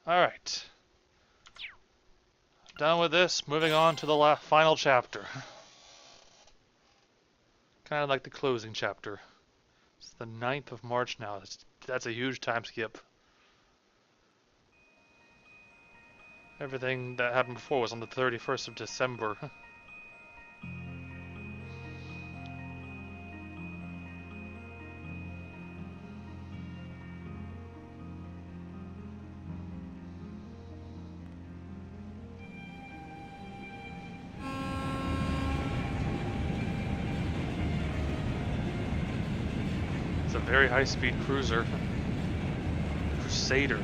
Alright. Done with this, moving on to the final chapter. Kind of like the closing chapter. It's the 9th of March now. That's a huge time skip. Everything that happened before was on the 31st of December. It's a very high-speed cruiser. Crusader.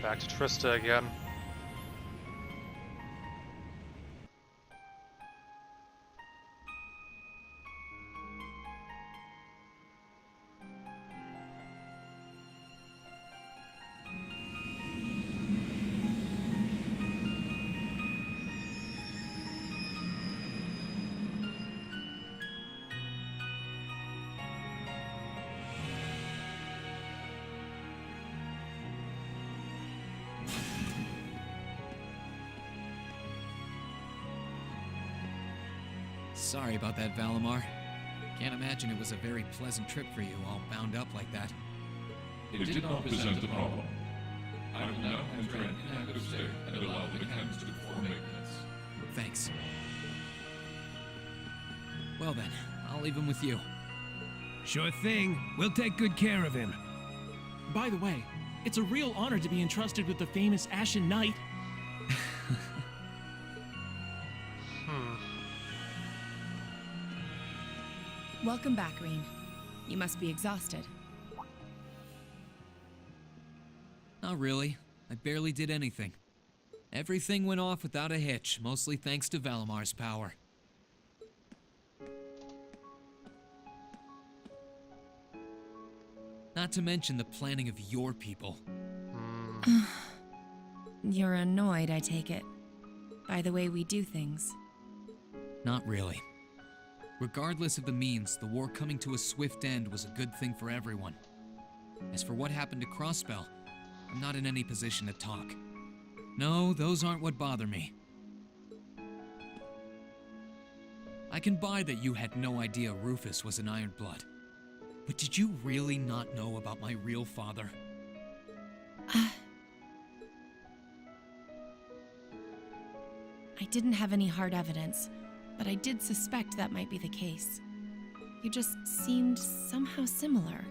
Back to Trista again. Sorry about that, Valimar. Can't imagine it was a very pleasant trip for you, all bound up like that. It did not present a problem. I will now enter an inactive state and allow the mechanics to perform maintenance. Thanks. Well then, I'll leave him with you. Sure thing. We'll take good care of him. By the way, it's a real honor to be entrusted with the famous Ashen Knight. Welcome back, Reen. You must be exhausted. Not really. I barely did anything. Everything went off without a hitch, mostly thanks to Valimar's power. Not to mention the planning of your people. You're annoyed, I take it, by the way we do things. Not really. Regardless of the means, the war coming to a swift end was a good thing for everyone. As for what happened to Crossbell, I'm not in any position to talk. No, those aren't what bother me. I can buy that you had no idea Rufus was an Ironblood. But did you really not know about my real father? I didn't have any hard evidence, but I did suspect that might be the case. You just seemed somehow similar.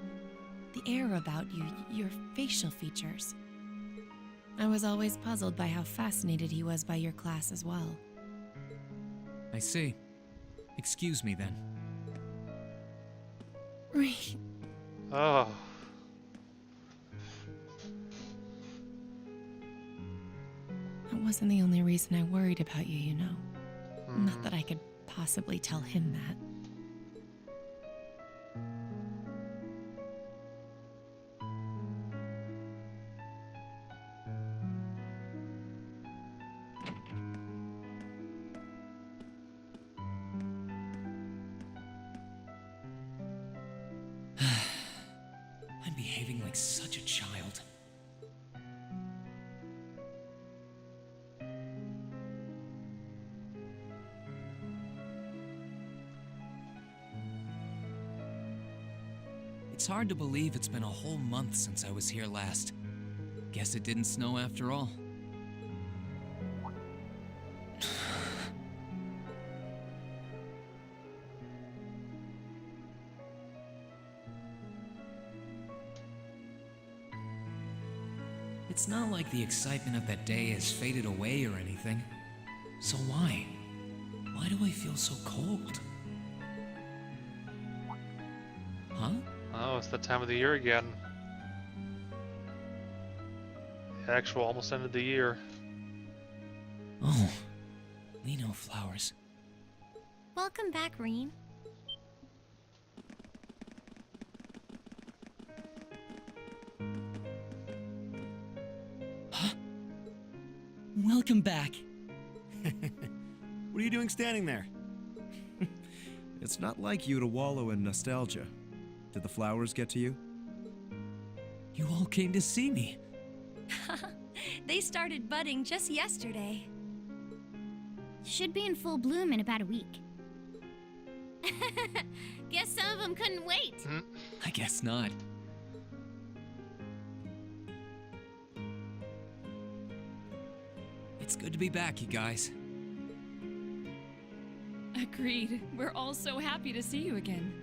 The air about you, your facial features. I was always puzzled by how fascinated he was by your class as well. I see. Excuse me then. Right. Oh. That wasn't the only reason I worried about you, you know. Not that I could possibly tell him that. I'm behaving like such a child. It's hard to believe it's been a whole month since I was here last. Guess it didn't snow after all. It's not like the excitement of that day has faded away or anything. So why? Why do I feel so cold? Huh? Oh, it's that time of the year again. Actual almost end of the year. Oh, Lino flowers. Welcome back, Reen. Welcome back. What are you doing standing there? It's not like you to wallow in nostalgia. Did the flowers get to you? You all came to see me. They started budding just yesterday. Should be in full bloom in about a week. Guess some of them couldn't wait. I guess not. It's good to be back, you guys. Agreed. We're all so happy to see you again.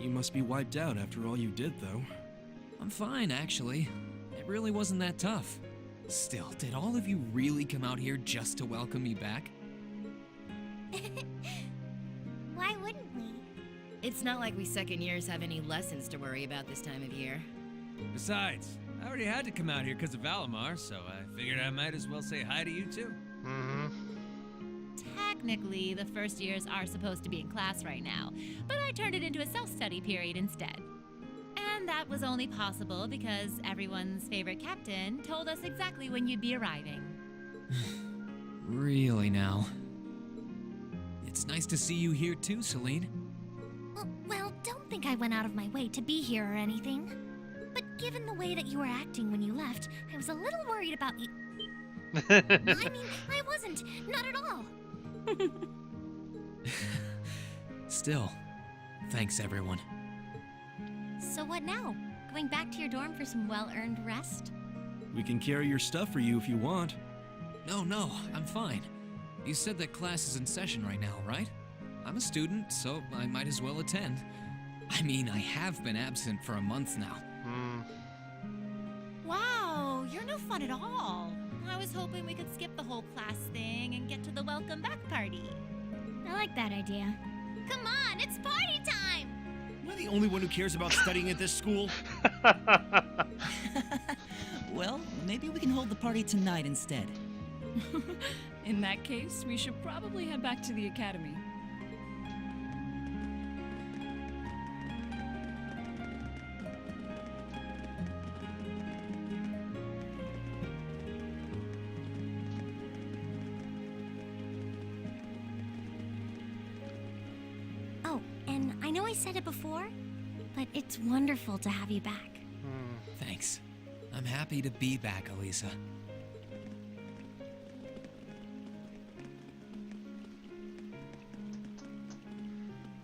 You must be wiped out after all you did, though. I'm fine, actually. It really wasn't that tough. Still, did all of you really come out here just to welcome me back? Why wouldn't we? It's not like we second years have any lessons to worry about this time of year. Besides, I already had to come out here because of Valimar, so I figured I might as well say hi to you too. Mm-hmm. Technically, the first years are supposed to be in class right now, but I turned it into a self-study period instead. And that was only possible because everyone's favorite captain told us exactly when you'd be arriving. Really now? It's nice to see you here too, Celine. Well, don't think I went out of my way to be here or anything. But given the way that you were acting when you left, I was a little worried about you. I mean, I wasn't. Not at all. Still, thanks everyone. So what now? Going back to your dorm for some well-earned rest? We can carry your stuff for you if you want. No, I'm fine. You said that class is in session right now, right? I'm a student, so I might as well attend. I mean, I have been absent for a month now. Wow, you're no fun at all. I was hoping we could skip the whole class thing and get to the welcome back party. I like that idea. Come on, it's party time! Am I the only one who cares about studying at this school? Well, maybe we can hold the party tonight instead. In that case, we should probably head back to the academy. Oh, and I know I said it before, but it's wonderful to have you back. Thanks. I'm happy to be back, Elisa.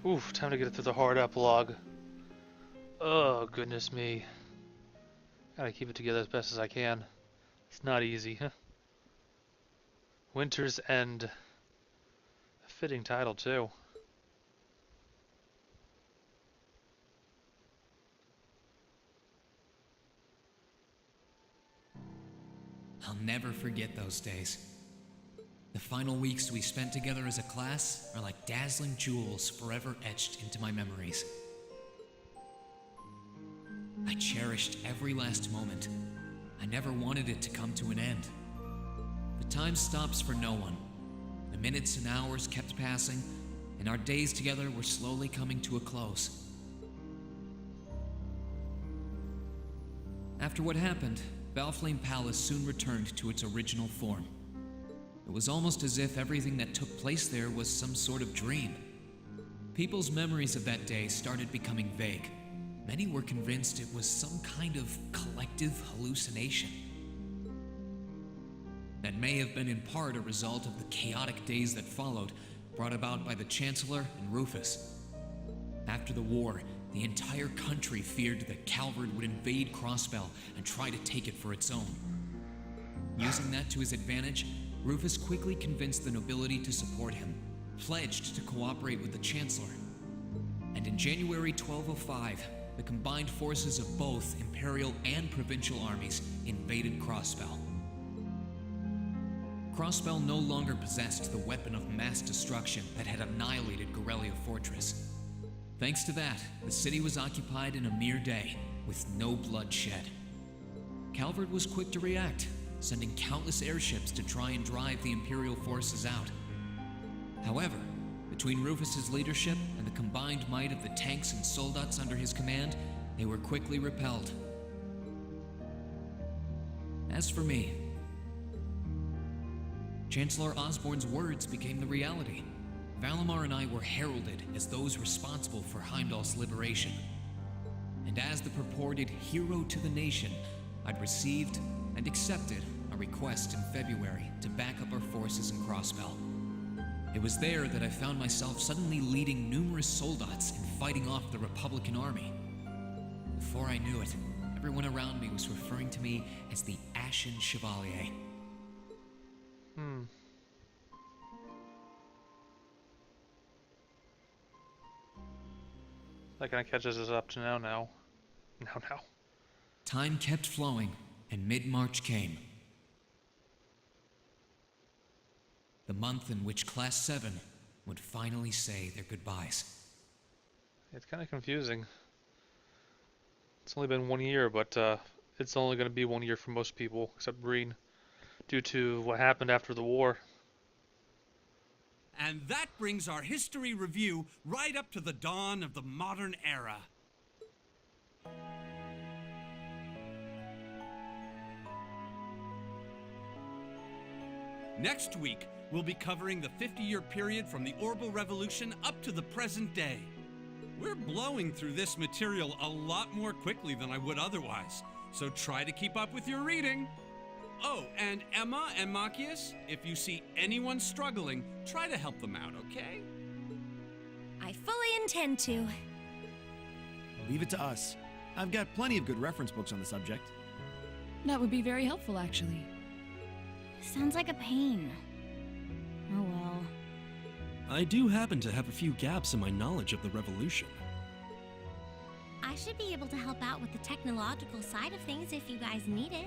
Oof, time to get through the hard epilogue. Oh, goodness me. Gotta keep it together as best as I can. It's not easy. Winter's End. A fitting title, too. I'll never forget those days. The final weeks we spent together as a class are like dazzling jewels forever etched into my memories. I cherished every last moment. I never wanted it to come to an end. But time stops for no one. The minutes and hours kept passing, and our days together were slowly coming to a close. After what happened, Valflame Palace soon returned to its original form. It was almost as if everything that took place there was some sort of dream. People's memories of that day started becoming vague. Many were convinced it was some kind of collective hallucination. That may have been in part a result of the chaotic days that followed, brought about by the Chancellor and Rufus. After the war, the entire country feared that Calvard would invade Crossbell and try to take it for its own. Using that to his advantage, Rufus quickly convinced the nobility to support him, pledged to cooperate with the Chancellor. And in January 1205, the combined forces of both Imperial and Provincial armies invaded Crossbell. Crossbell no longer possessed the weapon of mass destruction that had annihilated Gorelia Fortress. Thanks to that, the city was occupied in a mere day, with no blood shed. Calvert was quick to react, sending countless airships to try and drive the Imperial forces out. However, between Rufus's leadership and the combined might of the tanks and soldats under his command, they were quickly repelled. As for me, Chancellor Osborne's words became the reality. Valimar and I were heralded as those responsible for Heimdall's liberation. And as the purported hero to the nation, I'd received and accepted a request in February to back up our forces in Crossbell. It was there that I found myself suddenly leading numerous soldats and fighting off the Republican army. Before I knew it, everyone around me was referring to me as the Ashen Chevalier. That kind of catches us up to now. Time kept flowing, and mid-March came. The month in which Class 7 would finally say their goodbyes. It's kind of confusing. It's only been 1 year, but it's only going to be 1 year for most people, except Breen, due to what happened after the war. And that brings our history review right up to the dawn of the modern era. Next week, we'll be covering the 50-year period from the Orbital Revolution up to the present day. We're blowing through this material a lot more quickly than I would otherwise, so try to keep up with your reading. Oh, and Emma and Machias, if you see anyone struggling, try to help them out, okay? I fully intend to. Leave it to us. I've got plenty of good reference books on the subject. That would be very helpful, actually. Sounds like a pain. Oh well. I do happen to have a few gaps in my knowledge of the Revolution. I should be able to help out with the technological side of things if you guys need it.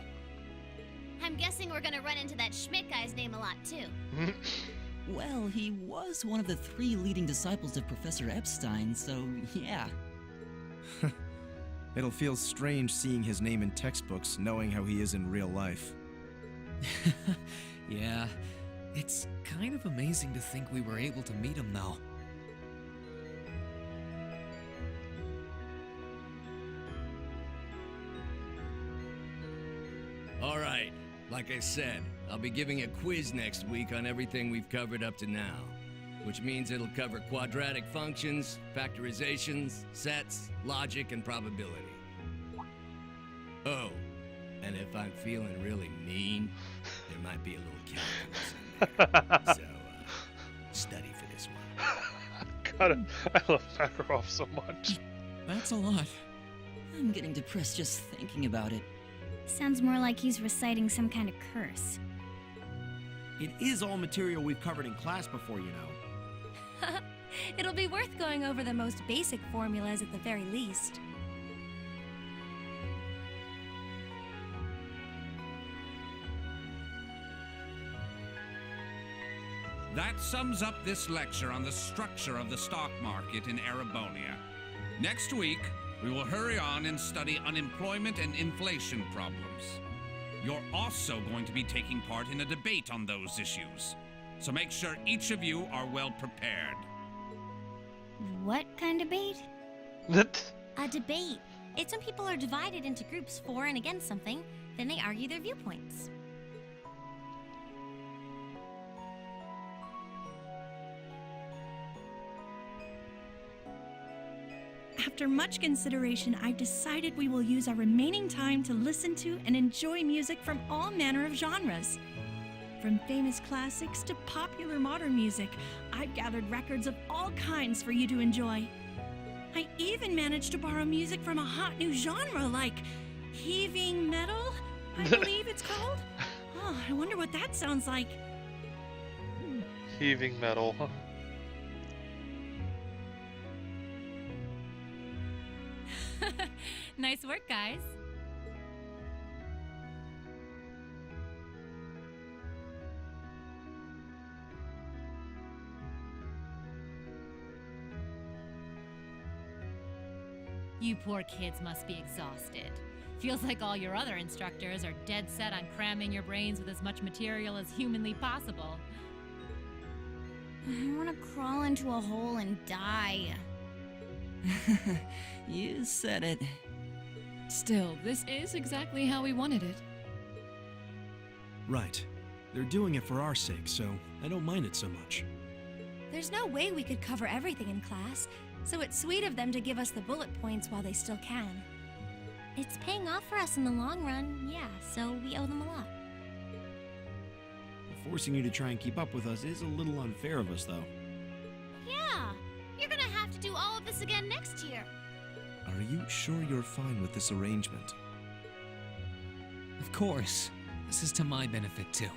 I'm guessing we're gonna run into that Schmidt guy's name a lot too. Well, he was one of the 3 leading disciples of Professor Epstein, so yeah. It'll feel strange seeing his name in textbooks, knowing how he is in real life. Yeah, it's kind of amazing to think we were able to meet him, though. All right, like I said, I'll be giving a quiz next week on everything we've covered up to now, which means it'll cover quadratic functions, factorizations, sets, logic, and probability. Oh, and if I'm feeling really mean, there might be a little calculus in there. So, study for this one. God, I love Makarov so much. That's a lot. I'm getting depressed just thinking about it. Sounds more like he's reciting some kind of curse. It is all material we've covered in class before, you know. It'll be worth going over the most basic formulas at the very least. That sums up this lecture on the structure of the stock market in Erebonia. Next week, we will hurry on and study unemployment and inflation problems. You're also going to be taking part in a debate on those issues, so make sure each of you are well prepared. What kind of debate? A debate. It's when people are divided into groups for and against something, then they argue their viewpoints. After much consideration, I've decided we will use our remaining time to listen to and enjoy music from all manner of genres. From famous classics to popular modern music, I've gathered records of all kinds for you to enjoy. I even managed to borrow music from a hot new genre like heaving metal, I believe it's called. Oh, I wonder what that sounds like. Heaving metal. Nice work, guys. You poor kids must be exhausted. Feels like all your other instructors are dead set on cramming your brains with as much material as humanly possible. I want to crawl into a hole and die. You said it. Still, this is exactly how we wanted it. Right. They're doing it for our sake, so I don't mind it so much. There's no way we could cover everything in class, so it's sweet of them to give us the bullet points while they still can. It's paying off for us in the long run, yeah, so we owe them a lot. Forcing you to try and keep up with us is a little unfair of us, though. Yeah, you're gonna have to do all of this again next year. Are you sure you're fine with this arrangement? Of course. This is to my benefit, too.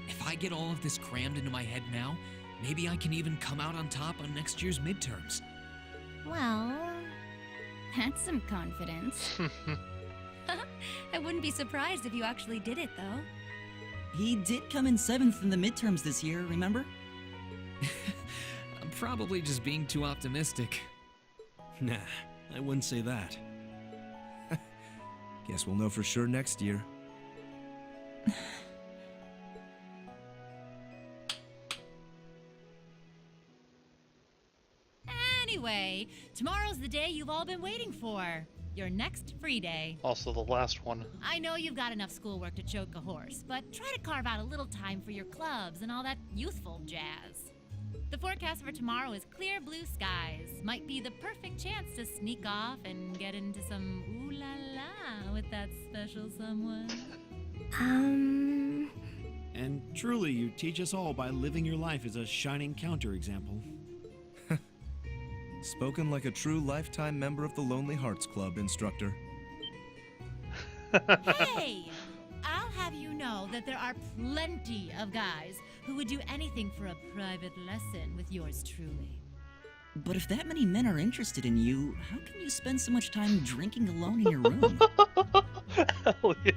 If I get all of this crammed into my head now, maybe I can even come out on top on next year's midterms. Well, that's some confidence. I wouldn't be surprised if you actually did it, though. He did come in 7th in the midterms this year, remember? I'm probably just being too optimistic. Nah, I wouldn't say that. Guess we'll know for sure next year. Anyway, tomorrow's the day you've all been waiting for. Your next free day. Also the last one. I know you've got enough schoolwork to choke a horse, but try to carve out a little time for your clubs and all that youthful jazz. The forecast for tomorrow is clear blue skies. Might be the perfect chance to sneak off and get into some ooh la la with that special someone. And truly, you teach us all by living your life as a shining counterexample. Spoken like a true lifetime member of the Lonely Hearts Club, instructor. Hey! I'll have you know that there are plenty of guys who would do anything for a private lesson with yours truly. But if that many men are interested in you, how can you spend so much time drinking alone in your room? Elliot.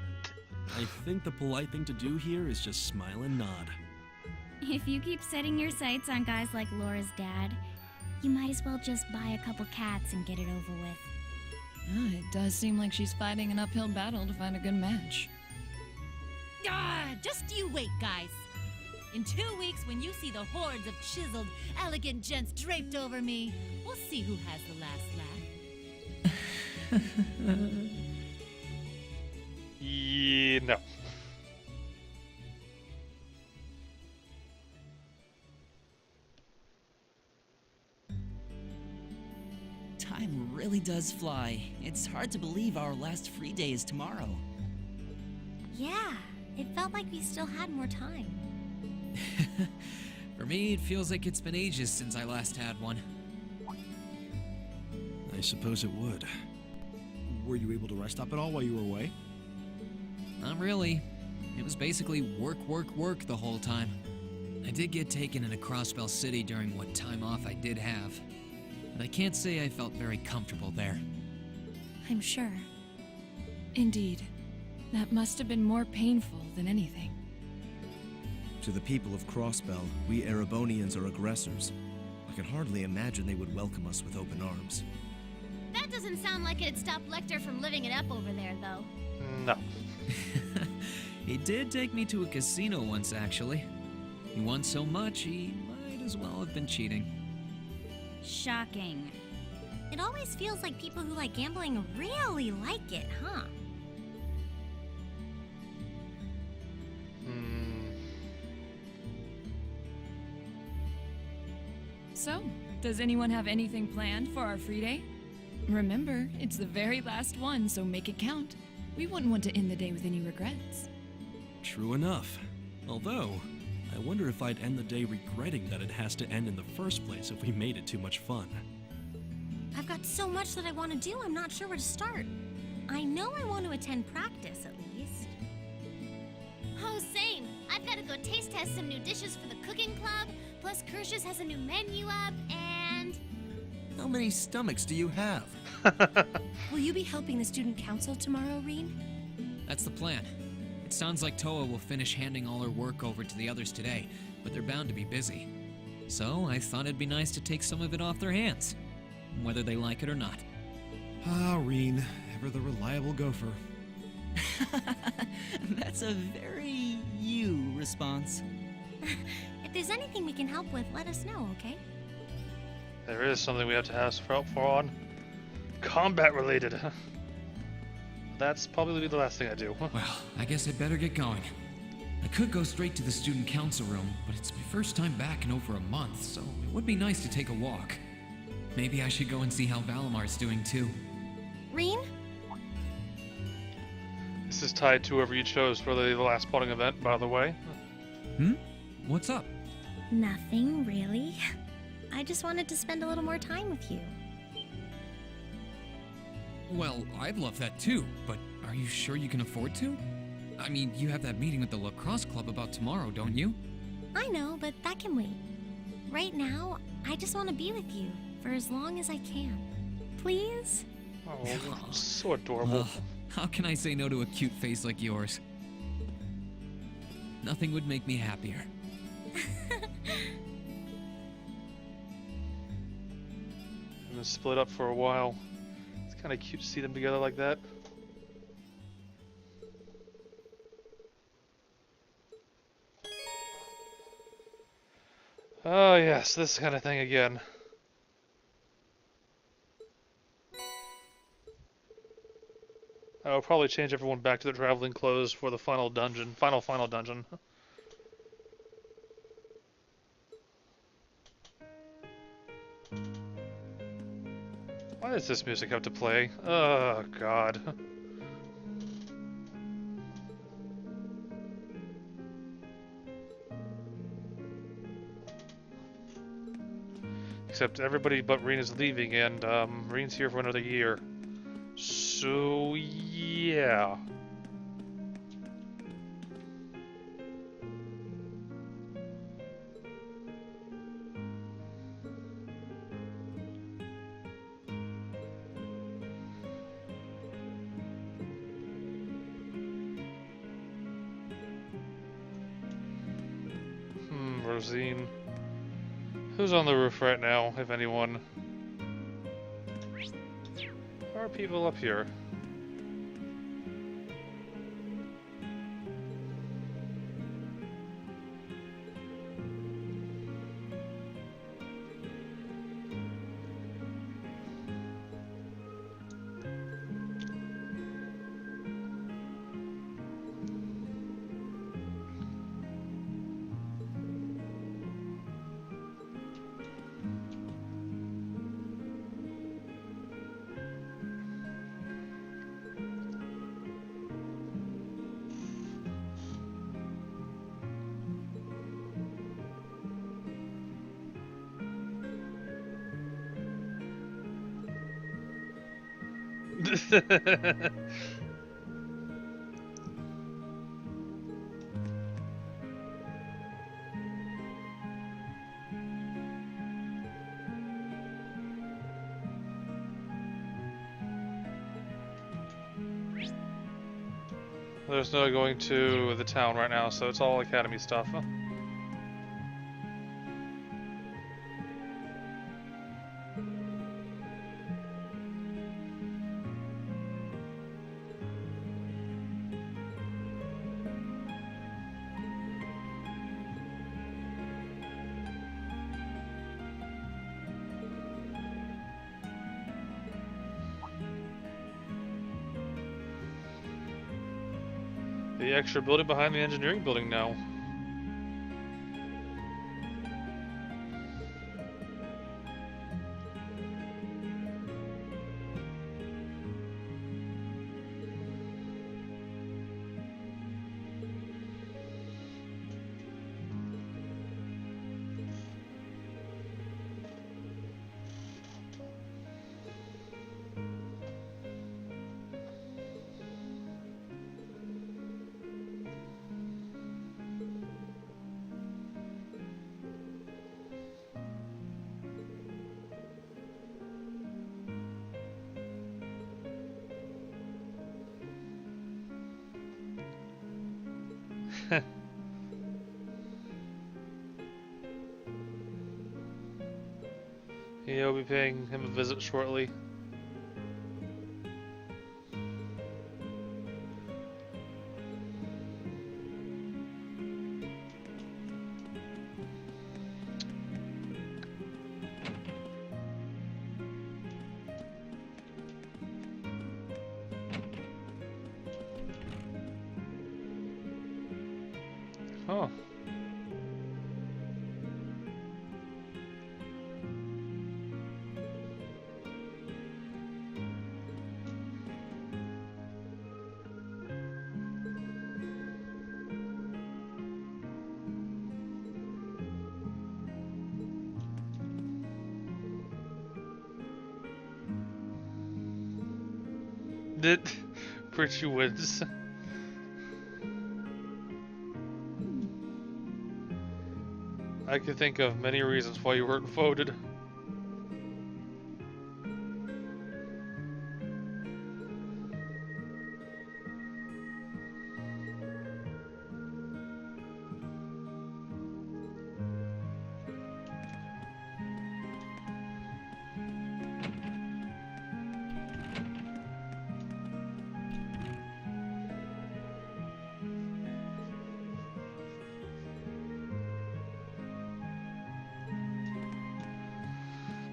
I think the polite thing to do here is just smile and nod. If you keep setting your sights on guys like Laura's dad, you might as well just buy a couple cats and get it over with. It does seem like she's fighting an uphill battle to find a good match. Just you wait, guys. In 2 weeks, when you see the hordes of chiseled, elegant gents draped over me, we'll see who has the last laugh. Yeah, no. Time really does fly. It's hard to believe our last free day is tomorrow. Yeah, it felt like we still had more time. For me, it feels like it's been ages since I last had one. I suppose it would. Were you able to rest up at all while you were away? Not really. It was basically work, work, work the whole time. I did get taken into Crossbell City during what time off I did have, but I can't say I felt very comfortable there. I'm sure. Indeed. That must have been more painful than anything. To the people of Crossbell, we Erebonians are aggressors. I can hardly imagine they would welcome us with open arms. That doesn't sound like it'd stop Lecter from living it up over there, though. No. He did take me to a casino once, actually. He won so much, he might as well have been cheating. Shocking. It always feels like people who like gambling really like it, huh? So, does anyone have anything planned for our free day? Remember, it's the very last one, so make it count. We wouldn't want to end the day with any regrets. True enough. Although, I wonder if I'd end the day regretting that it has to end in the first place if we made it too much fun. I've got so much that I want to do, I'm not sure where to start. I know I want to attend practice, at least. Oh, same. I've got to go taste test some new dishes for the cooking club, plus Kirsch's has a new menu up, and... How many stomachs do you have? Will you be helping the student council tomorrow, Reen? That's the plan. It sounds like Toa will finish handing all her work over to the others today, but they're bound to be busy. So I thought it'd be nice to take some of it off their hands, whether they like it or not. Ah, Reen, ever the reliable gopher. That's a very you response. If there's anything we can help with, let us know, okay? There is something we have to ask for help for on. Combat related. That's probably the last thing I do. Well, I guess I'd better get going. I could go straight to the student council room, but it's my first time back in over a month, so it would be nice to take a walk. Maybe I should go and see how Valamar's doing too. Reen? This is tied to whoever you chose for the last spotting event, by the way. What's up? Nothing, really. I just wanted to spend a little more time with you. Well, I'd love that too, but are you sure you can afford to? I mean, you have that meeting with the lacrosse club about tomorrow, don't you? I know, but that can wait. Right now, I just want to be with you for as long as I can. Please? Oh, so adorable. How can I say no to a cute face like yours? Nothing would make me happier. They've been split up for a while. It's kind of cute to see them together like that. Oh yes, this kind of thing again. I'll probably change everyone back to their traveling clothes for the final dungeon. Final dungeon. Why does this music have to play? Oh, God. Except everybody but Reen is leaving, and Reen's here for another year. So, yeah. Rosine. Who's on the roof right now, if anyone? There are people up here. There's no going to the town right now, so it's all academy stuff. The extra building behind the engineering building now. Yeah, I'll be paying him a visit shortly. Oh. Did Virtue wins. I can think of many reasons why you weren't voted.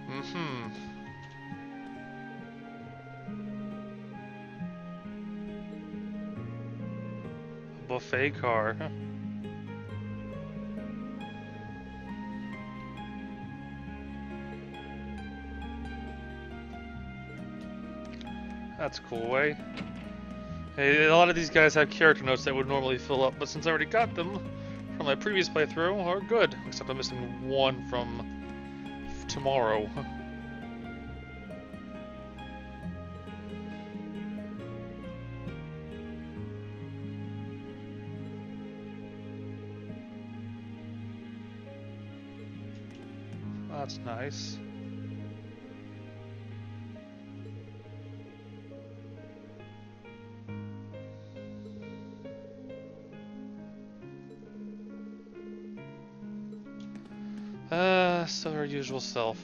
Mm-hmm. Buffet car. That's a cool way. Hey, a lot of these guys have character notes that would normally fill up, but since I already got them from my previous playthrough, are good. Except I'm missing one from tomorrow. That's nice. Still her usual self.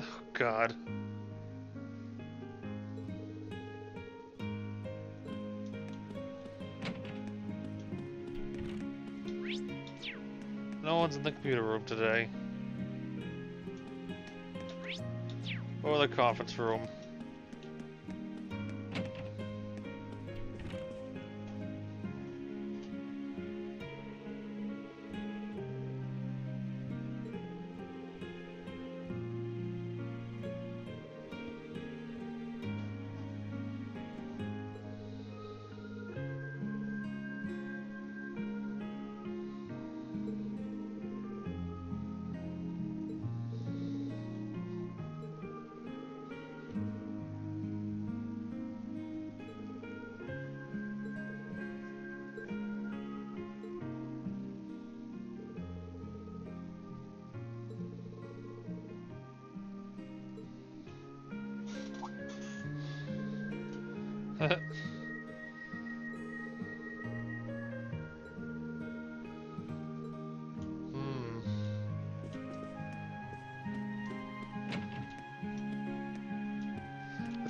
Oh, God. No one's in the computer room today. Or the conference room.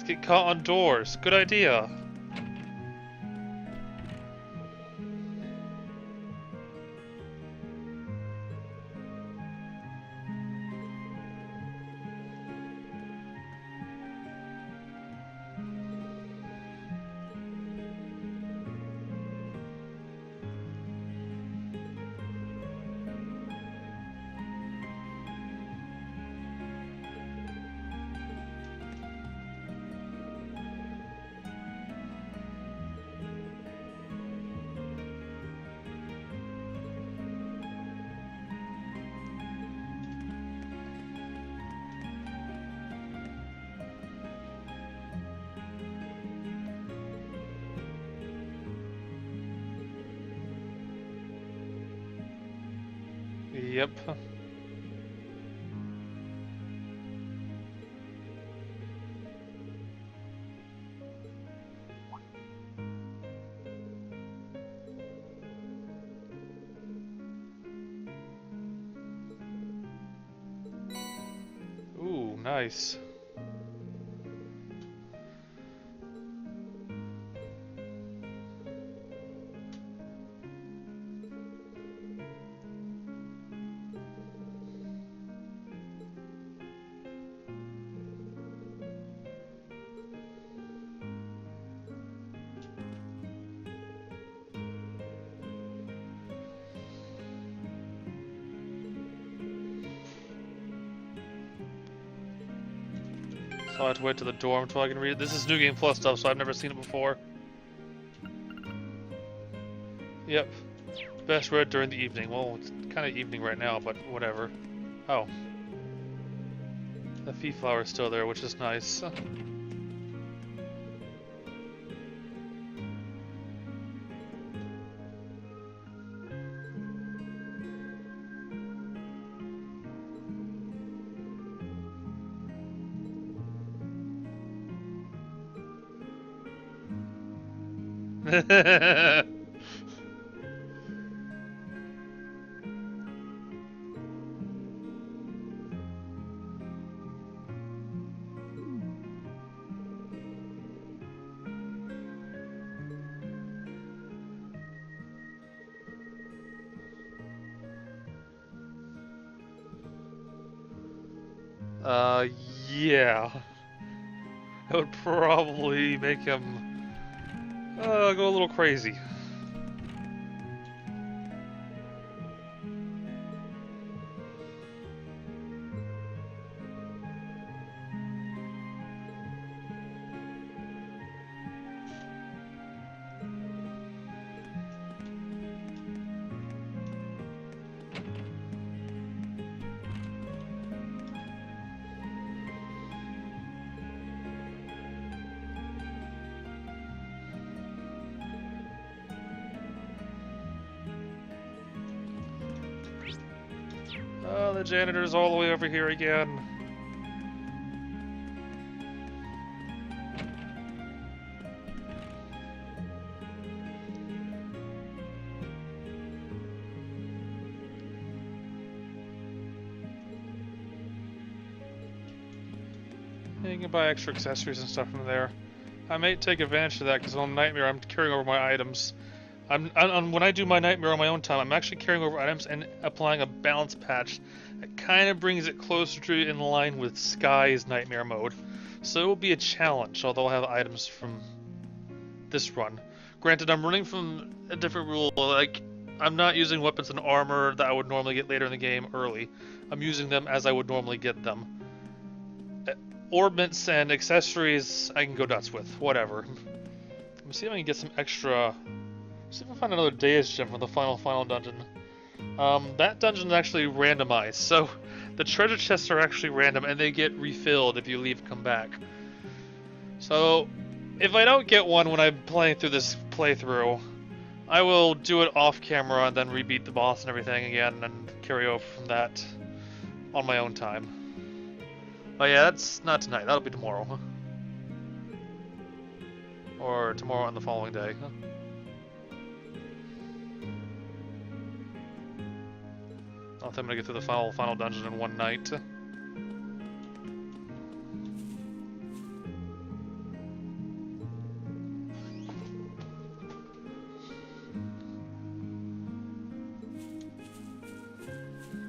Let's get caught on doors. Good idea. Yep. Ooh, nice. So I have to wait to the dorm until I can read it. This is New Game Plus stuff, so I've never seen it before. Yep. Best read during the evening. Well, it's kind of evening right now, but whatever. Oh. The fee flower is still there, which is nice. Yeah. That would probably make him go a little crazy. Oh, the janitor's all the way over here again. You can buy extra accessories and stuff from there. I may take advantage of that because on Nightmare I'm carrying over my items. When I do my Nightmare on my own time, I'm actually carrying over items and applying a balance patch that kind of brings it closer to in line with Sky's Nightmare mode. So it will be a challenge, although I'll have items from this run. Granted, I'm running from a different rule, like, I'm not using weapons and armor that I would normally get later in the game early. I'm using them as I would normally get them. Ornaments and accessories I can go nuts with, whatever. Let me see if I can get some extra... See if I find another Deus gem from the final dungeon. That dungeon is actually randomized, so the treasure chests are actually random and they get refilled if you leave and come back. So, if I don't get one when I'm playing through this playthrough, I will do it off camera and then rebeat the boss and everything again and carry over from that on my own time. Oh yeah, that's not tonight, that'll be tomorrow. Huh? Or tomorrow on the following day. Huh? I don't think I'm gonna get through the final dungeon in one night.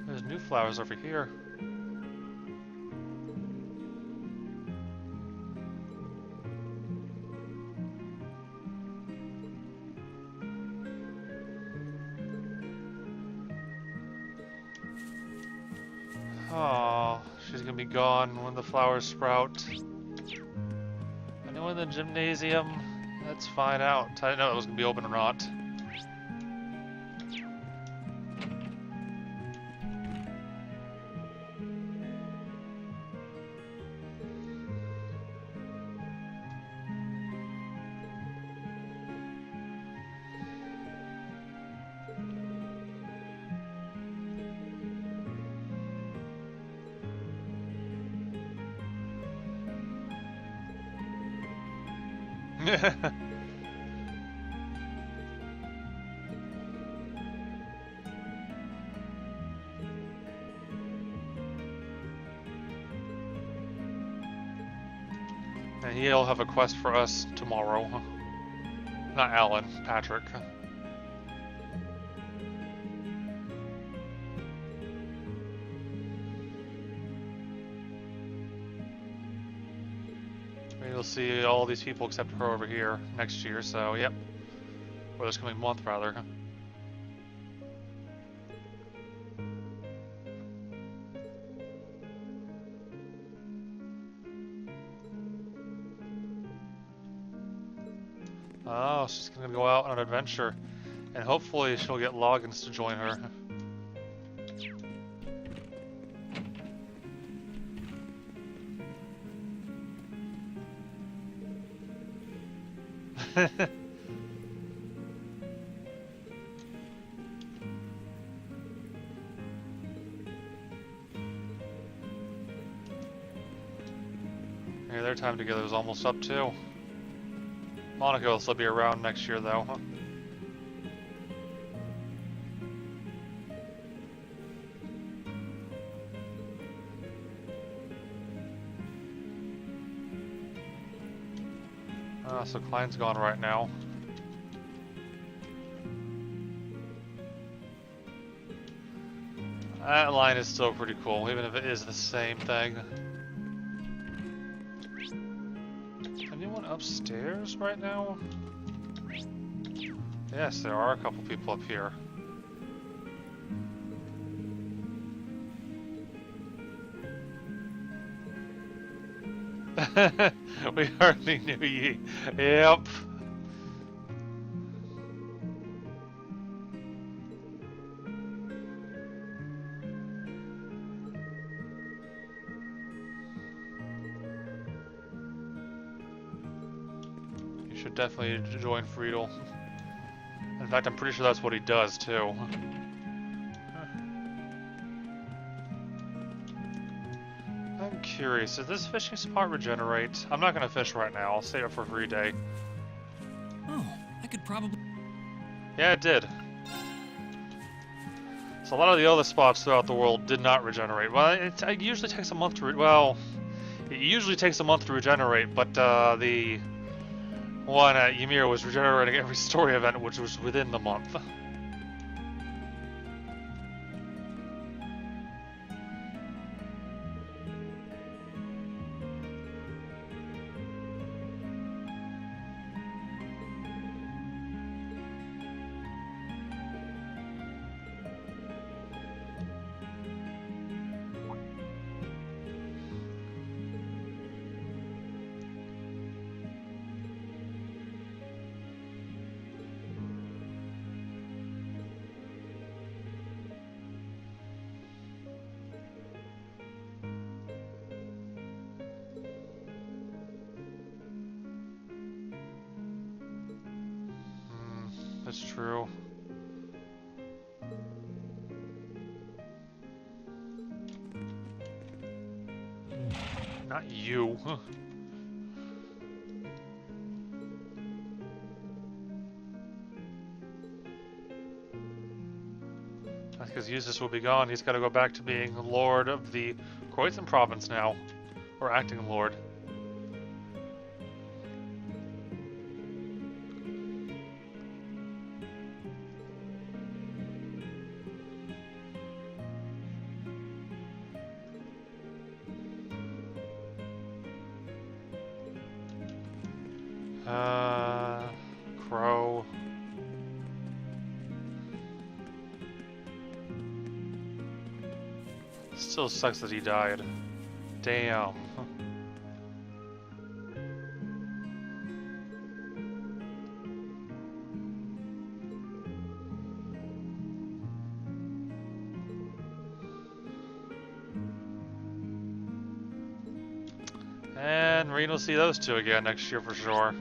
There's new flowers over here. Oh, she's gonna be gone when the flowers sprout. Anyone in the gymnasium? Let's find out. I didn't know it was gonna be open or not. And he'll have a quest for us tomorrow. Not Alan, Patrick. You'll see all these people except her over here next year, so yep. Or this coming month, rather. Oh, she's gonna go out on an adventure. And hopefully she'll get logins to join her. Yeah, their time together is almost up too. Monica will still be around next year though. So Klein's gone right now. That line is still pretty cool, even if it is the same thing. Anyone upstairs right now? Yes, there are a couple people up here. We hardly knew ye. Yep. You should definitely join Friedel. In fact, I'm pretty sure that's what he does too. I'm curious, does this fishing spot regenerate? I'm not gonna fish right now, I'll save it for free day. Oh, I could probably... Yeah, it did. So a lot of the other spots throughout the world did not regenerate. Well, it usually takes a month to it usually takes a month to regenerate, but the one at Ymir was regenerating every story event, which was within the month. That's true. Not you. That's because Eustace will be gone. He's got to go back to being Lord of the Croatan province now. Or acting Lord. Crow. Still sucks that he died. Damn. And Reen will see those two again next year for sure.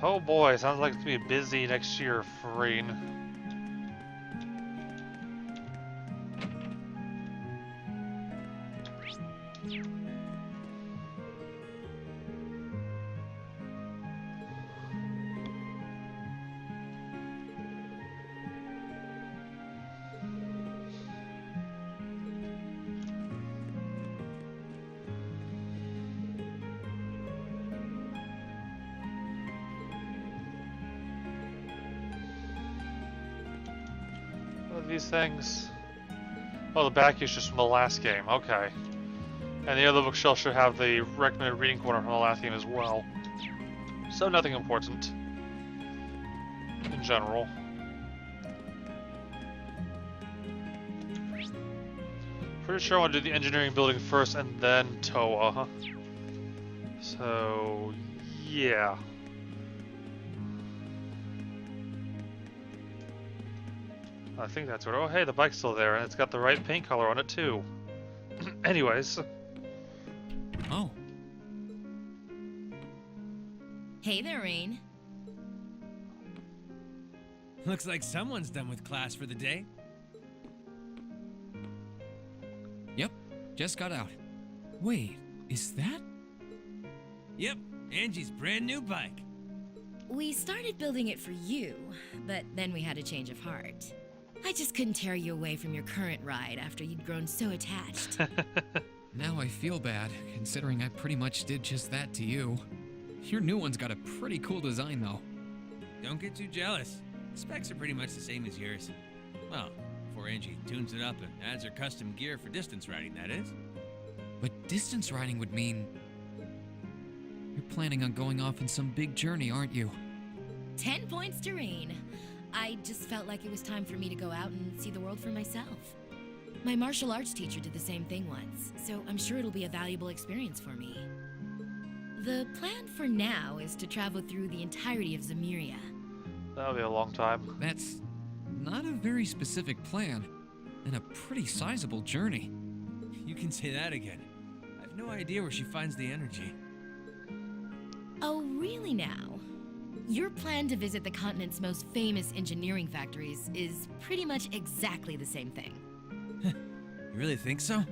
Oh boy, sounds like it's gonna be busy next year for Reen. These things. Oh, the back is just from the last game. Okay. And the other bookshelf should have the recommended reading corner from the last game as well. So nothing important in general. Pretty sure I want to do the engineering building first and then Toa, huh? So, yeah. I think that's what. Oh, hey, the bike's still there, and it's got the right paint color on it too. Anyways. Oh. Hey there, Rain. Looks like someone's done with class for the day. Yep, just got out. Wait, is that? Yep, Angie's brand new bike. We started building it for you, but then we had a change of heart. I just couldn't tear you away from your current ride after you'd grown so attached. Now I feel bad, considering I pretty much did just that to you. Your new one's got a pretty cool design, though. Don't get too jealous. The specs are pretty much the same as yours. Well, before Angie tunes it up and adds her custom gear for distance riding, that is. But distance riding would mean... You're planning on going off on some big journey, aren't you? 10 points to Rain. I just felt like it was time for me to go out and see the world for myself. My martial arts teacher did the same thing once, so I'm sure it'll be a valuable experience for me. The plan for now is to travel through the entirety of Zemuria. That'll be a long time. That's not a very specific plan, and a pretty sizable journey. You can say that again. I have no idea where she finds the energy. Oh, really now? Your plan to visit the continent's most famous engineering factories is pretty much exactly the same thing. You really think so?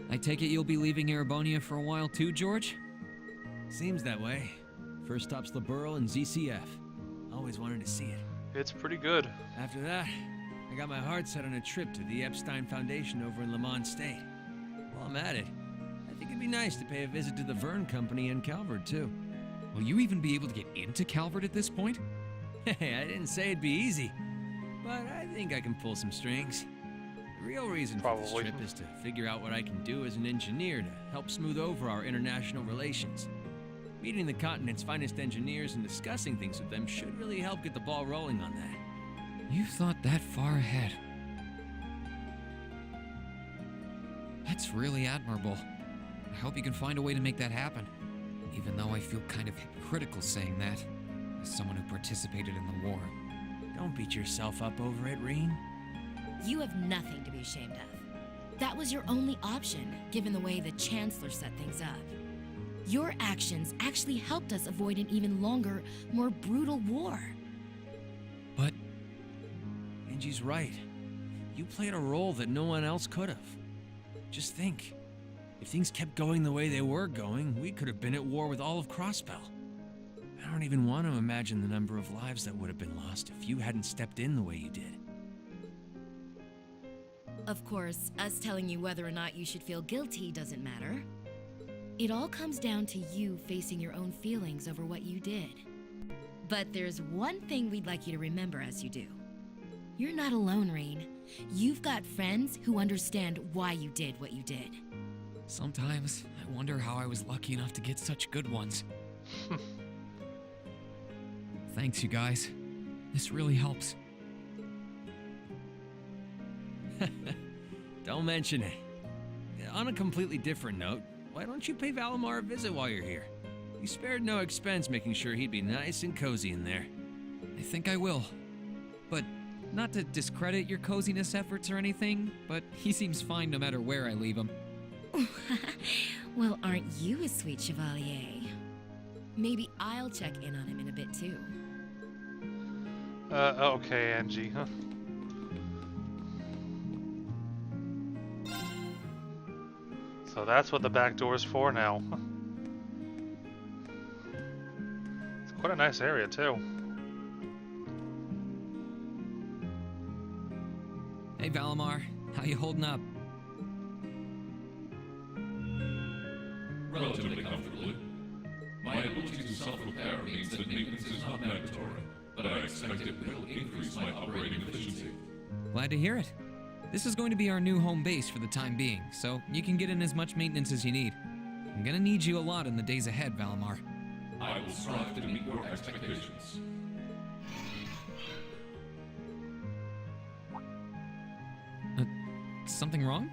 I take it you'll be leaving Erebonia for a while too, George? Seems that way. First stop's the Burrow and ZCF. Always wanted to see it. It's pretty good. After that, I got my heart set on a trip to the Epstein Foundation over in Le Mans State. While I'm at it, I think it'd be nice to pay a visit to the Verne Company in Calvert, too. Will you even be able to get into Calvert at this point? Hey, I didn't say it'd be easy, but I think I can pull some strings. The real reason for this trip is to figure out what I can do as an engineer to help smooth over our international relations. Meeting the continent's finest engineers and discussing things with them should really help get the ball rolling on that. You've thought that far ahead. That's really admirable. I hope you can find a way to make that happen. Even though I feel kind of hypocritical saying that, as someone who participated in the war. Don't beat yourself up over it, Reen. You have nothing to be ashamed of. That was your only option, given the way the Chancellor set things up. Your actions actually helped us avoid an even longer, more brutal war. But... Angie's right. You played a role that no one else could have. Just think. If things kept going the way they were going, we could have been at war with all of Crossbell. I don't even want to imagine the number of lives that would have been lost if you hadn't stepped in the way you did. Of course, us telling you whether or not you should feel guilty doesn't matter. It all comes down to you facing your own feelings over what you did. But there's one thing we'd like you to remember as you do. You're not alone, Rain. You've got friends who understand why you did what you did. Sometimes I wonder how I was lucky enough to get such good ones. Thanks, you guys. This really helps. Don't mention it. On a completely different note, why don't you pay Valimar a visit while you're here? You spared no expense making sure he'd be nice and cozy in there. I think I will. But not to discredit your coziness efforts or anything, but he seems fine no matter where I leave him. Well, aren't you a sweet chevalier? Maybe I'll check in on him in a bit too. Okay, Angie, huh? So that's what the back door is for now. It's quite a nice area, too. Hey, Valimar. How you holding up? Relatively comfortably. My ability to self-repair means that maintenance is not mandatory, but I expect it will increase my operating efficiency. Glad to hear it. This is going to be our new home base for the time being, so you can get in as much maintenance as you need. I'm gonna need you a lot in the days ahead, Valimar. I will strive to meet your expectations. Something wrong?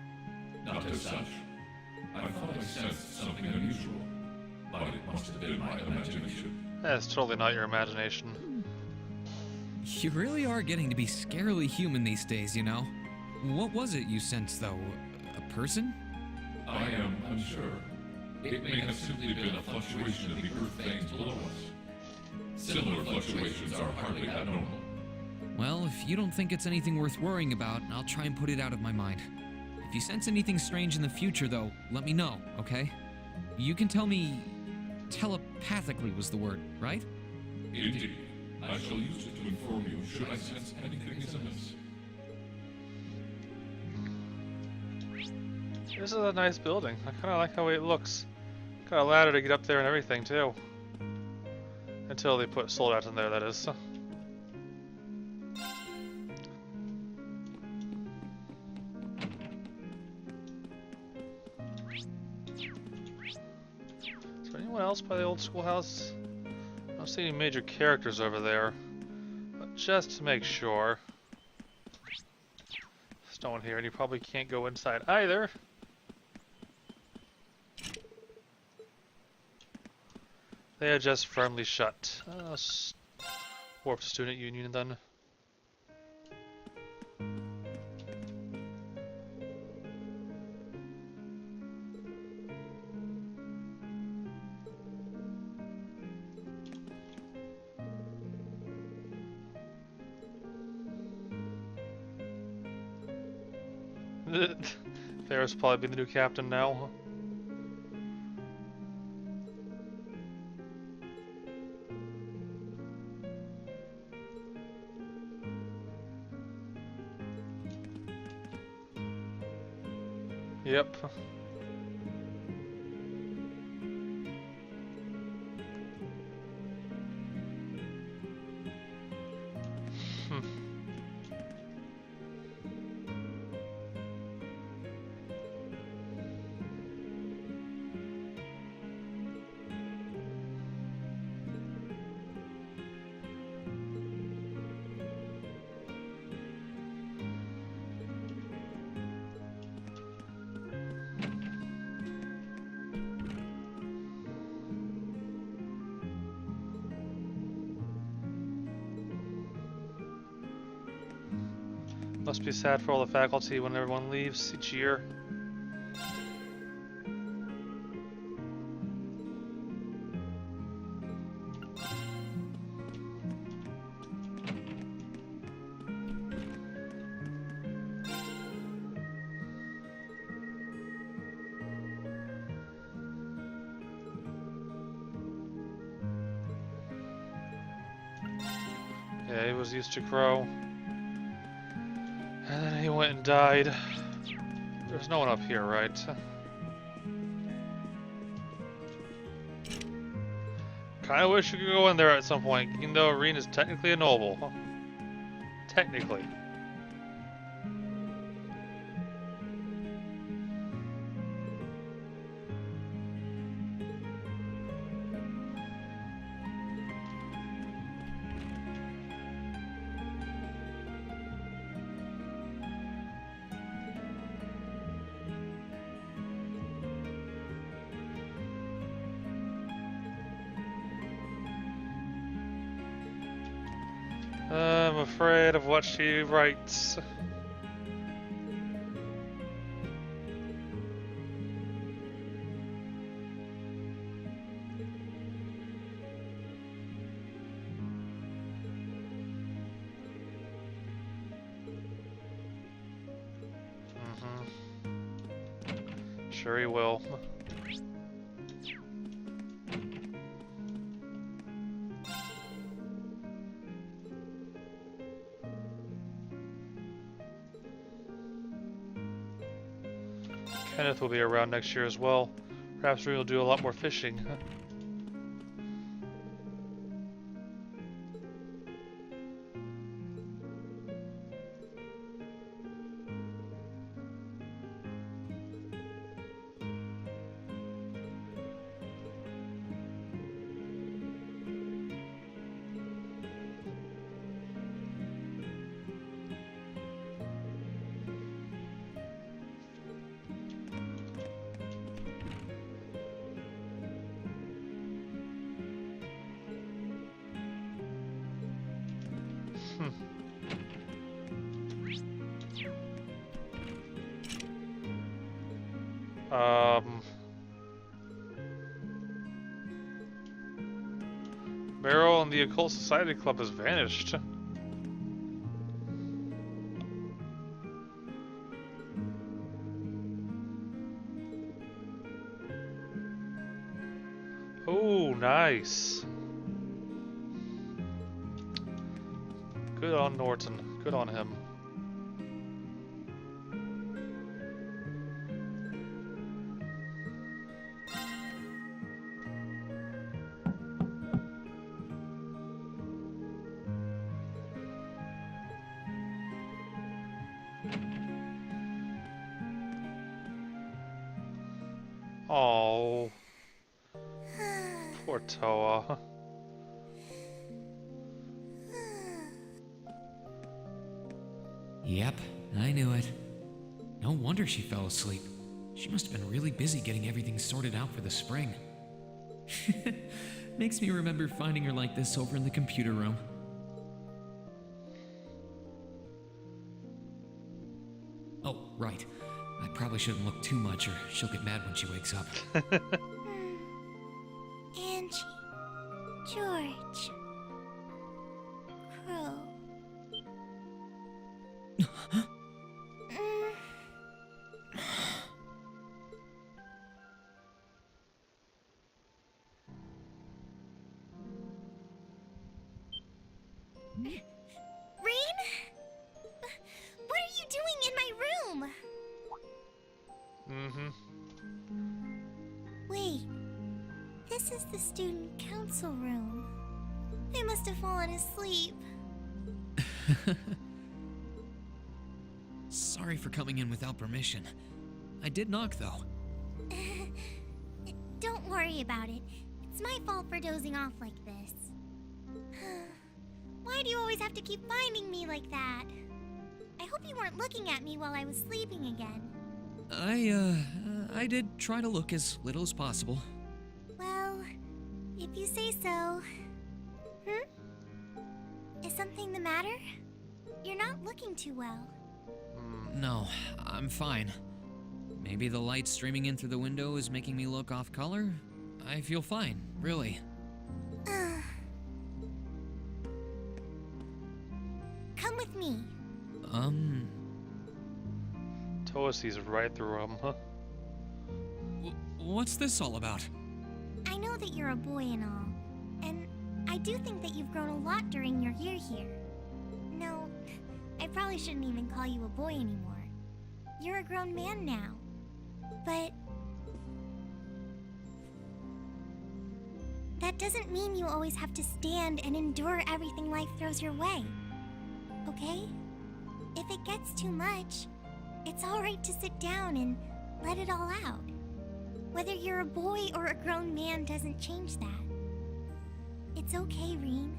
Not as such. I thought I sensed something unusual, but it must have been my imagination. That's totally not your imagination. You really are getting to be scarily human these days, you know? What was it you sensed, though? A person? I am unsure. It may have simply been a fluctuation of the earth veins below us. Similar fluctuations are hardly abnormal. Well, if you don't think it's anything worth worrying about, I'll try and put it out of my mind. If you sense anything strange in the future, though, let me know, okay? You can tell me... telepathically was the word, right? Indeed. I shall use it to inform you should I sense anything is amiss. This is a nice building. I kind of like how it looks. Got a ladder to get up there and everything, too. Until they put soldiers in there, that is. Is there anyone else by the old schoolhouse? I don't see any major characters over there. But just to make sure. There's no one here, and you probably can't go inside either. They are just firmly shut. Warped Student Union then. Ferris will probably be the new captain now. Yep. Must be sad for all the faculty when everyone leaves each year. Yeah, he was used to Crow. And then he went and died. There's no one up here, right? Kinda wish you could go in there at some point, even though Irene is technically a noble. Technically. I'm afraid of what she writes. Sure he will. Kenneth will be around next year as well. Perhaps we will do a lot more fishing. Barrow and the Occult Society Club has vanished. Oh, nice. Good on Norton. Good on him. Oh, poor Toa. Yep, I knew it. No wonder she fell asleep. She must have been really busy getting everything sorted out for the spring. Makes me remember finding her like this over in the computer room. Oh, right. I probably shouldn't look too much or she'll get mad when she wakes up. Angie, George, Crow. Rain? What are you doing in my room? Wait, this is the student council room. I must have fallen asleep. Sorry for coming in without permission. I did knock, though. Don't worry about it. It's my fault for dozing off like this. Why do you always have to keep finding me like that? I hope you weren't looking at me while I was sleeping again. I did try to look as little as possible. Well, if you say so. Is something the matter? You're not looking too well. No, I'm fine. Maybe the light streaming in through the window is making me look off color? I feel fine, really. Come with me. Toa sees right through him, huh? What's this all about? I know that you're a boy and all, and I do think that you've grown a lot during your year here. No, I probably shouldn't even call you a boy anymore. You're a grown man now. But that doesn't mean you always have to stand and endure everything life throws your way. Okay? If it gets too much, it's alright to sit down and let it all out. Whether you're a boy or a grown man doesn't change that. It's okay, Reen.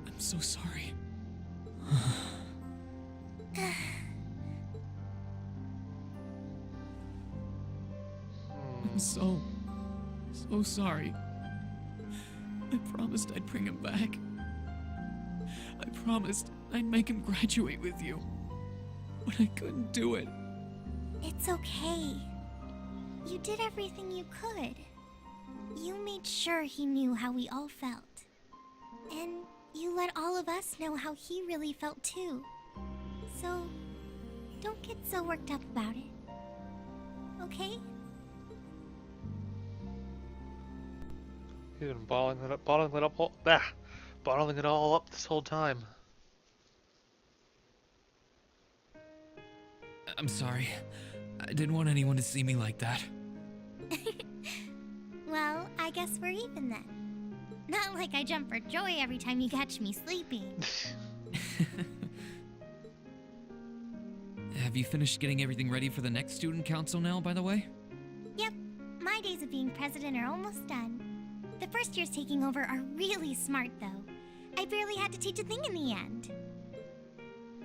I'm so sorry. I'm so sorry. I promised I'd bring him back. I promised I'd make him graduate with you. But I couldn't do it. It's okay. You did everything you could. You made sure he knew how we all felt. And you let all of us know how he really felt too. So, don't get so worked up about it. Okay? He's been bottling it all up this whole time. I'm sorry. I didn't want anyone to see me like that. Well, I guess we're even then. Not like I jump for joy every time you catch me sleeping. Have you finished getting everything ready for the next student council now, by the way? Yep, my days of being president are almost done. The first years taking over are really smart, though. I barely had to teach a thing in the end.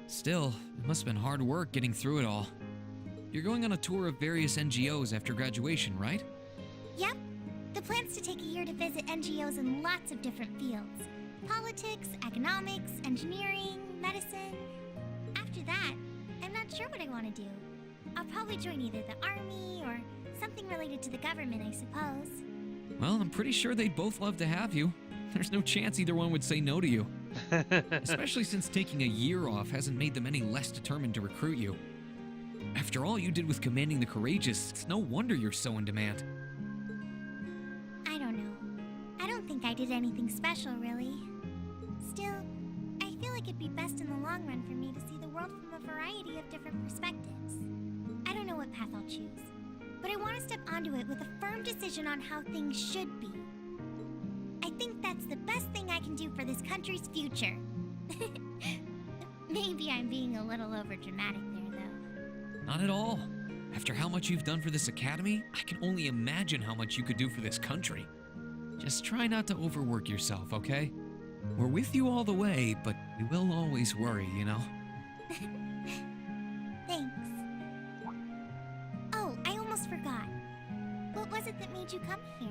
Still, it must have been hard work getting through it all. You're going on a tour of various NGOs after graduation, right? Yep. The plan's to take a year to visit NGOs in lots of different fields. Politics, economics, engineering, medicine. After that, I'm not sure what I want to do. I'll probably join either the army or something related to the government, I suppose. Well, I'm pretty sure they'd both love to have you. There's no chance either one would say no to you. Especially since taking a year off hasn't made them any less determined to recruit you. After all you did with commanding the Courageous, it's no wonder you're so in demand. I don't know. I don't think I did anything special, really. Still, I feel like it'd be best in the long run for me to see the world from a variety of different perspectives. I don't know what path I'll choose, but I want to step onto it with a firm decision on how things should be. I think that's the best thing I can do for this country's future. Maybe I'm being a little overdramatic there, though. Not at all. After how much you've done for this academy, I can only imagine how much you could do for this country. Just try not to overwork yourself, okay? We're with you all the way, but we will always worry, you know? Thanks. Oh, I almost forgot. What was it that made you come here?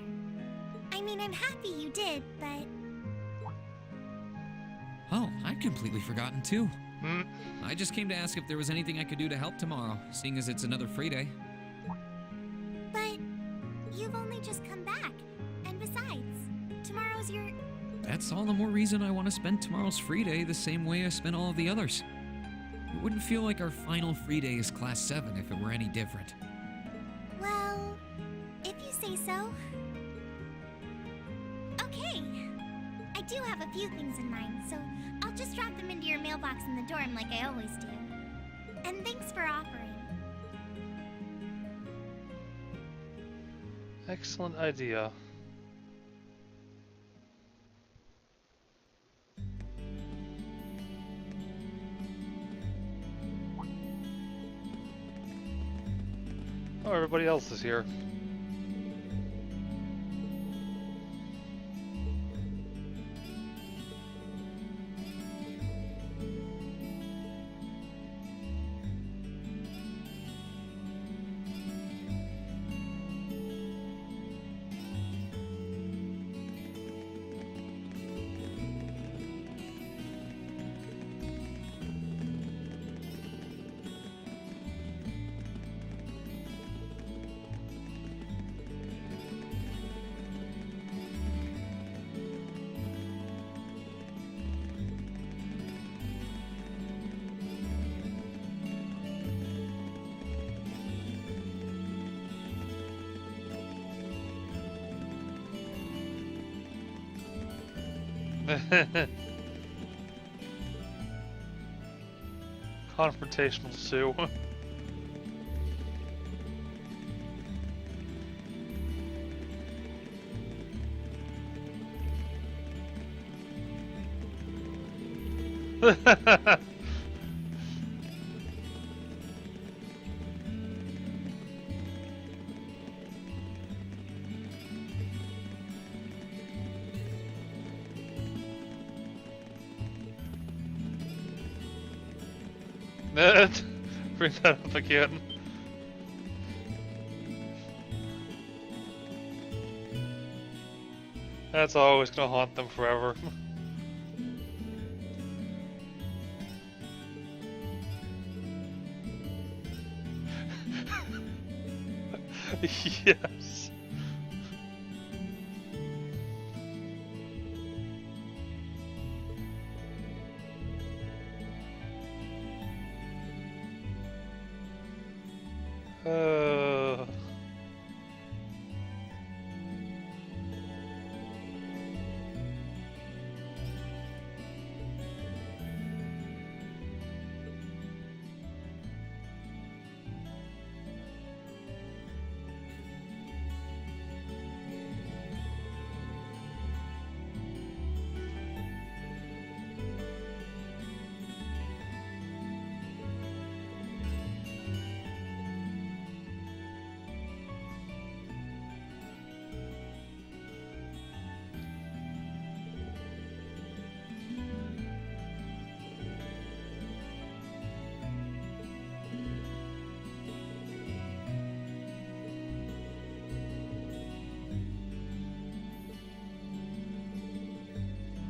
I mean, I'm happy you did, but... Oh, I'd completely forgotten too. I just came to ask if there was anything I could do to help tomorrow, seeing as it's another free day. But you've only just come back. And besides, tomorrow's your... That's all the more reason I want to spend tomorrow's free day the same way I spent all of the others. It wouldn't feel like our final free day is Class 7 if it were any different. Well, if you say so. Okay. I do have a few things in mind, so I'll just drop them into your mailbox in the dorm like I always do. And thanks for offering. Excellent idea. Oh, everybody else is here. Confrontational Sue. Bring that up again. That's always gonna haunt them forever. Yes.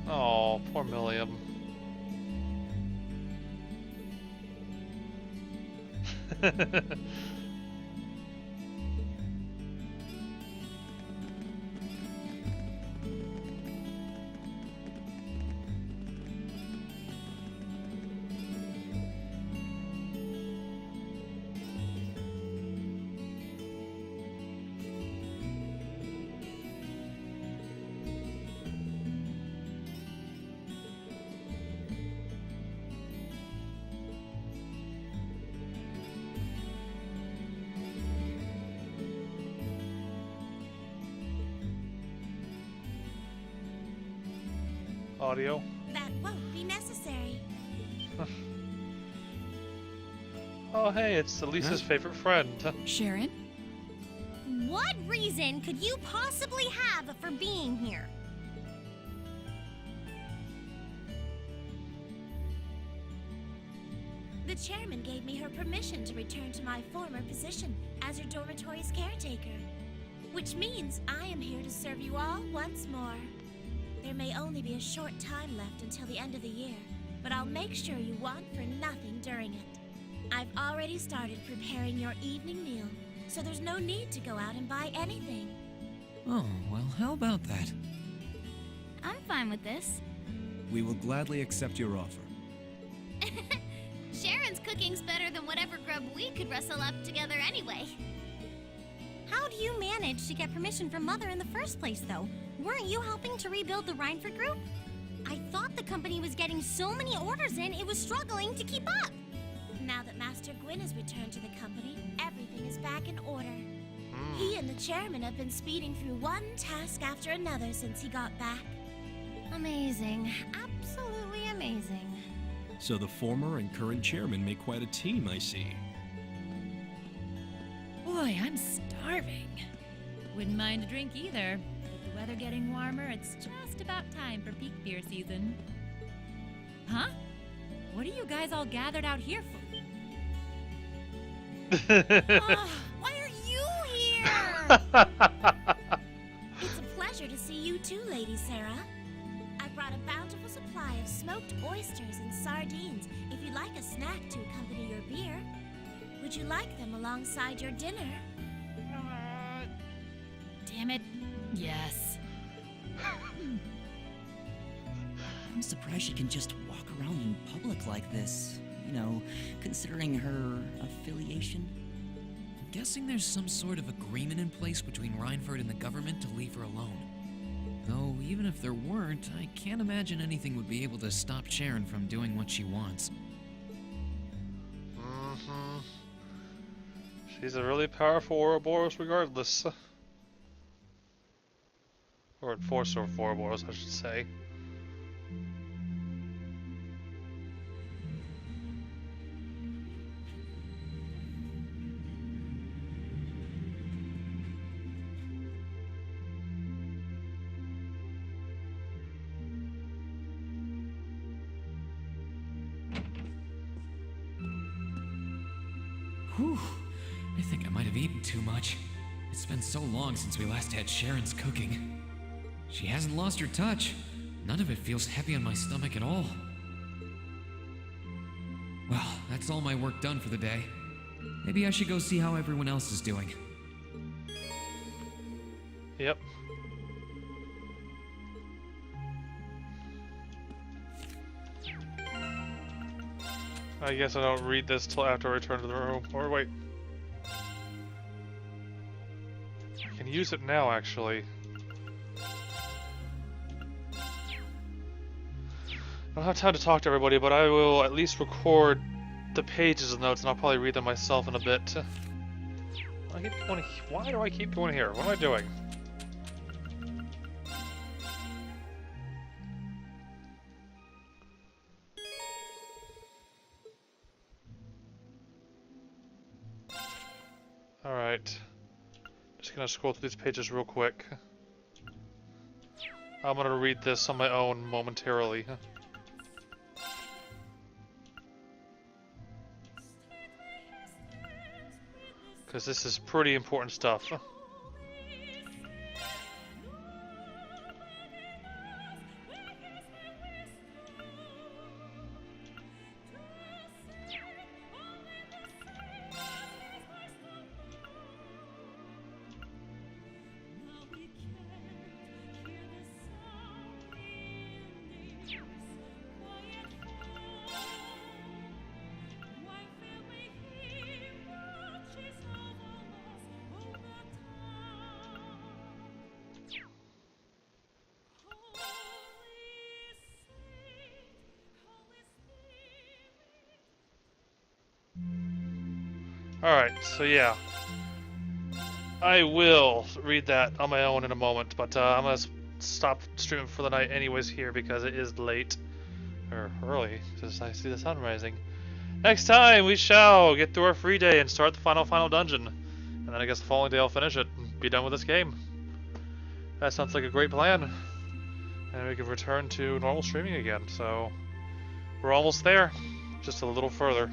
Oh. Oh, poor Milliam. Audio. That won't be necessary. Oh, hey, it's Elisa's favorite friend. Sharon? What reason could you possibly have for being here? The chairman gave me her permission to return to my former position as your dormitory's caretaker. Which means I am here to serve you all once more. There may only be a short time left until the end of the year, but I'll make sure you want for nothing during it. I've already started preparing your evening meal, so there's no need to go out and buy anything. Oh, well, how about that? I'm fine with this. We will gladly accept your offer. Sharon's cooking's better than whatever grub we could rustle up together anyway. How do you manage to get permission from Mother in the first place, though? Weren't you helping to rebuild the Rhineford group? I thought the company was getting so many orders in, it was struggling to keep up. Now that Master Gwyn has returned to the company, everything is back in order. He and the chairman have been speeding through one task after another since he got back. Amazing. Absolutely amazing. So the former and current chairman make quite a team, I see. Boy, I'm starving. Wouldn't mind a drink either. With the weather getting warmer, it's just about time for peak beer season. Huh? What are you guys all gathered out here for? Why are you here? It's a pleasure to see you too, Lady Sarah. I brought a bountiful supply of smoked oysters and sardines if you'd like a snack to accompany your beer. Would you like them alongside your dinner? Damn it. Yes. I'm surprised she can just walk around in public like this. You know, considering her affiliation. I'm guessing there's some sort of agreement in place between Rhineford and the government to leave her alone. Though, even if there weren't, I can't imagine anything would be able to stop Sharon from doing what she wants. She's a really powerful Ouroboros regardless. Or enforcer of Ouroboros, I should say. Whew. I think I might have eaten too much. It's been so long since we last had Sharon's cooking. She hasn't lost her touch. None of it feels heavy on my stomach at all. Well, that's all my work done for the day. Maybe I should go see how everyone else is doing. Yep. I guess I don't read this till after I return to the room. Or wait. I can use it now, actually. I don't have time to talk to everybody, but I will at least record the pages of notes, and I'll probably read them myself in a bit. Why do I keep going here? What am I doing? Alright. Just gonna scroll through these pages real quick. I'm gonna read this on my own momentarily. Because this is pretty important stuff. Alright, so yeah. I will read that on my own in a moment, but I'm gonna stop streaming for the night anyways here because it is late. Or early, because I see the sun rising. Next time we shall get through our free day and start the final dungeon. And then I guess the following day I'll finish it and be done with this game. That sounds like a great plan. And we can return to normal streaming again, so we're almost there. Just a little further.